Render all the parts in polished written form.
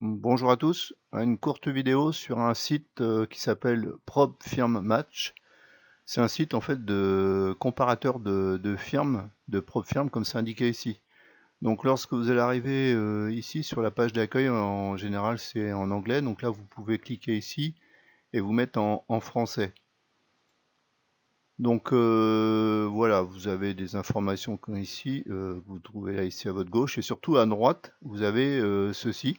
Bonjour à tous, une courte vidéo sur un site qui s'appelle PropFirm Match. C'est un site en fait de comparateur de firmes, de PropFirm comme c'est indiqué ici. Donc lorsque vous allez arriver ici sur la page d'accueil, en général c'est en anglais, donc là vous pouvez cliquer ici et vous mettre en français. Donc voilà, vous avez des informations comme ici, vous trouvez là ici à votre gauche et surtout à droite vous avez ceci.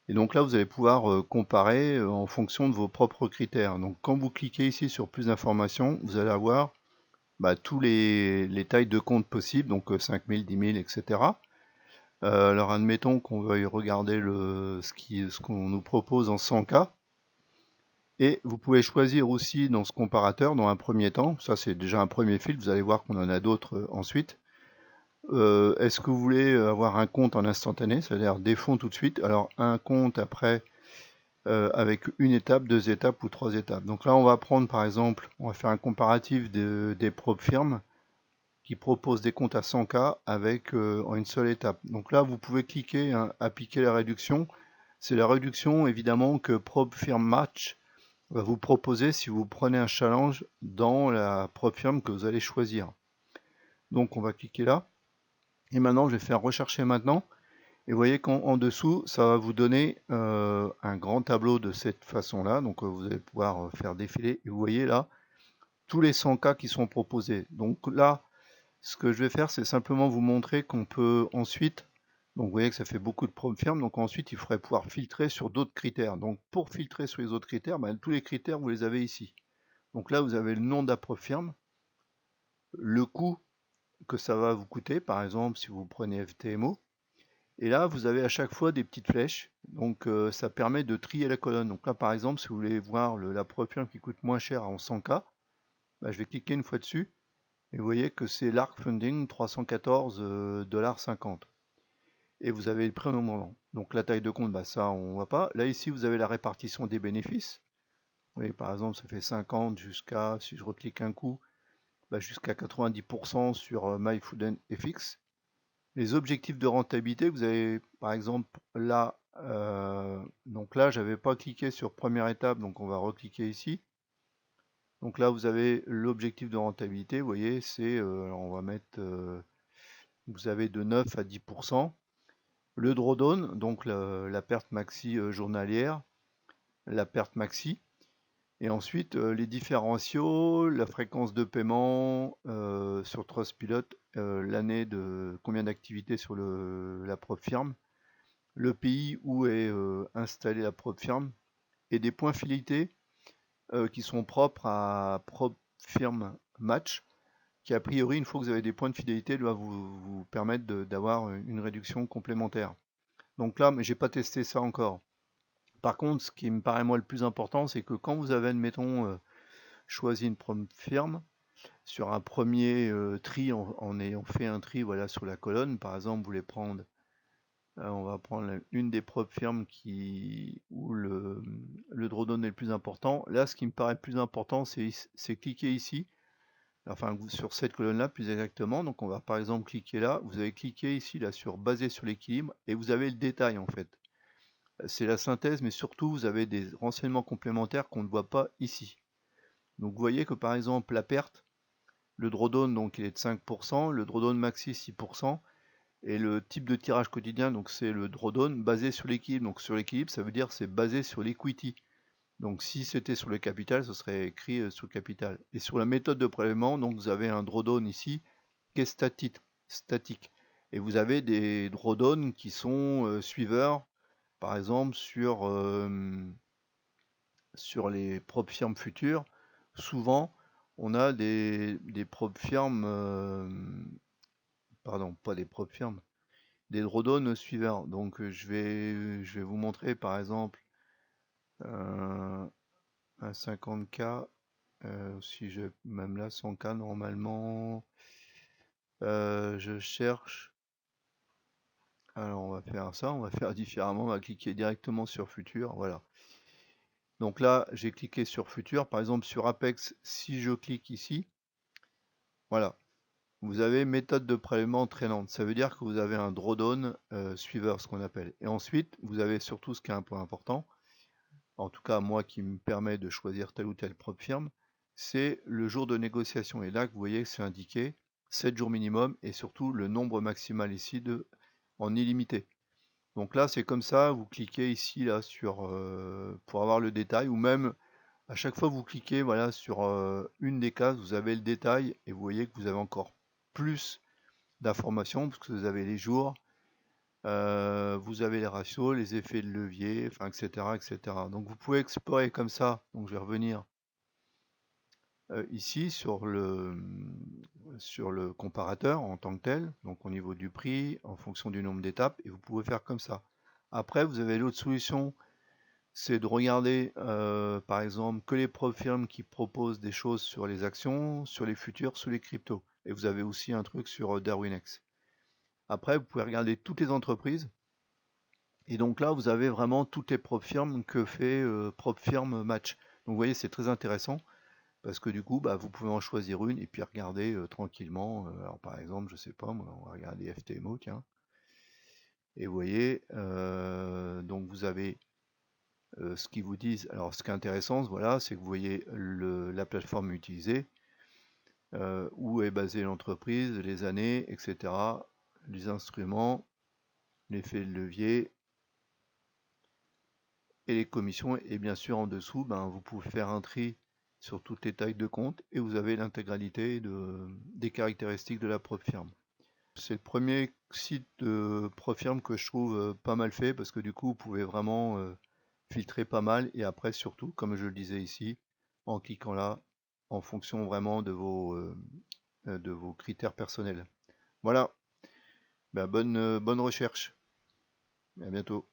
Et donc là, vous allez pouvoir comparer en fonction de vos propres critères. Donc quand vous cliquez ici sur plus d'informations, vous allez avoir tous les tailles de compte possibles, donc 5000, 10 000, etc. Alors admettons qu'on veuille regarder ce qu'on nous propose en 100K. Et vous pouvez choisir aussi dans ce comparateur, dans un premier temps, ça c'est déjà un premier filtre, vous allez voir qu'on en a d'autres ensuite. Est-ce que vous voulez avoir un compte en instantané, c'est-à-dire des fonds tout de suite? Alors un compte après avec une étape, deux étapes ou trois étapes. Donc là, on va prendre par exemple, on va faire un comparatif des propres firmes qui proposent des comptes à 100K avec en une seule étape. Donc là, vous pouvez cliquer, hein, appliquer la réduction. C'est la réduction évidemment que PropFirm Match va vous proposer si vous prenez un challenge dans la PropFirm que vous allez choisir. Donc on va cliquer là. Et maintenant, je vais faire rechercher maintenant. Et vous voyez qu'en dessous, ça va vous donner un grand tableau de cette façon-là. Donc vous allez pouvoir faire défiler. Et vous voyez là tous les 100 cas qui sont proposés. Donc là, ce que je vais faire, c'est simplement vous montrer qu'on peut ensuite, donc vous voyez que ça fait beaucoup de prop firmes, donc ensuite il faudrait pouvoir filtrer sur d'autres critères. Donc pour filtrer sur les autres critères, tous les critères, vous les avez ici. Donc là, vous avez le nom de la prop firme, le coût que ça va vous coûter, par exemple si vous prenez FTMO. Et là, vous avez à chaque fois des petites flèches. Donc, ça permet de trier la colonne. Donc là, par exemple, si vous voulez voir la profile qui coûte moins cher en 100K, je vais cliquer une fois dessus. Et vous voyez que c'est l'ARC Funding 314,50 $. Et vous avez le prix au moment. Donc la taille de compte, ça, on ne voit pas. Là, ici, vous avez la répartition des bénéfices. Vous voyez, par exemple, ça fait 50 jusqu'à, si je reclique un coup, jusqu'à 90% sur MyFoodFX. Les objectifs de rentabilité, vous avez par exemple là, donc là, j'avais pas cliqué sur première étape, donc on va recliquer ici. Donc là, vous avez l'objectif de rentabilité, vous voyez, c'est, alors on va mettre, vous avez de 9 à 10%. Le drawdown, donc la perte maxi journalière, la perte maxi. Et ensuite, les différentiaux, la fréquence de paiement sur Trustpilot, l'année de combien d'activités sur la propre firme, le pays où est installée la propre firme, et des points filetés qui sont propres à propre firme match, qui a priori, une fois que vous avez des points de fidélité, doit vous permettre d'avoir une réduction complémentaire. Donc là, mais j'ai pas testé ça encore. Par contre, ce qui me paraît moi le plus important, c'est que quand vous avez, admettons, choisi une propre firme, sur un premier tri, en ayant fait un tri voilà, sur la colonne, par exemple, vous voulez prendre on va prendre une des propres firmes où le drawdown est le plus important. Là, ce qui me paraît le plus important, c'est cliquer ici, enfin sur cette colonne-là plus exactement. Donc on va par exemple cliquer là. Vous avez cliqué ici là sur baser sur l'équilibre et vous avez le détail en fait. C'est la synthèse, mais surtout vous avez des renseignements complémentaires qu'on ne voit pas ici. Donc vous voyez que par exemple la perte, le drawdown donc il est de 5%, le drawdown maxi 6%. Et le type de tirage quotidien, donc c'est le drawdown basé sur l'équilibre. Donc sur l'équilibre, ça veut dire c'est basé sur l'equity. Donc si c'était sur le capital, ce serait écrit sur le capital. Et sur la méthode de prélèvement, donc vous avez un drawdown ici qui est statique. Et vous avez des drawdowns qui sont suiveurs, par exemple sur les propres firmes futures. Souvent, on a des propres firmes, pardon, pas des propres firmes, des drawdowns suivants. Donc je vais vous montrer par exemple un 50K, si je même là 100K normalement, je cherche. Alors on va faire ça, on va faire différemment, on va cliquer directement sur futur, voilà. Donc là j'ai cliqué sur futur, par exemple sur Apex, si je clique ici, voilà. Vous avez méthode de prélèvement entraînante. Ça veut dire que vous avez un drawdown suiveur, ce qu'on appelle. Et ensuite, vous avez surtout ce qui est un point important, en tout cas moi qui me permet de choisir telle ou telle propre firme, c'est le jour de négociation. Et là, vous voyez que c'est indiqué 7 jours minimum et surtout le nombre maximal ici en illimité. Donc là, c'est comme ça, vous cliquez ici là sur pour avoir le détail, ou même à chaque fois que vous cliquez voilà, sur une des cases, vous avez le détail et vous voyez que vous avez encore plus d'informations parce que vous avez les jours, vous avez les ratios, les effets de levier, enfin, etc., etc. Donc vous pouvez explorer comme ça. Donc je vais revenir ici sur le comparateur en tant que tel, donc au niveau du prix, en fonction du nombre d'étapes, et vous pouvez faire comme ça. Après, vous avez l'autre solution, c'est de regarder par exemple que les firmes qui proposent des choses sur les actions, sur les futurs, sur les cryptos. Et vous avez aussi un truc sur Darwinex. Après, vous pouvez regarder toutes les entreprises. Et donc là, vous avez vraiment toutes les firmes que fait firme Match. Donc vous voyez, c'est très intéressant parce que du coup, bah, vous pouvez en choisir une et puis regarder tranquillement. Alors par exemple, je sais pas, moi, on va regarder FTMO, tiens. Et vous voyez, donc vous avez ce qu'ils vous disent. Alors ce qui est intéressant, voilà, c'est que vous voyez la plateforme utilisée, où est basée l'entreprise, les années, etc., les instruments, l'effet de levier et les commissions. Et bien sûr, en dessous, ben, vous pouvez faire un tri sur toutes les tailles de compte et vous avez l'intégralité des caractéristiques de la propre firme. C'est le premier site de Profirm que je trouve pas mal fait parce que du coup, vous pouvez vraiment filtrer pas mal et après, surtout, comme je le disais ici, en cliquant là, en fonction vraiment de vos critères personnels. Voilà, ben, bonne recherche. À bientôt.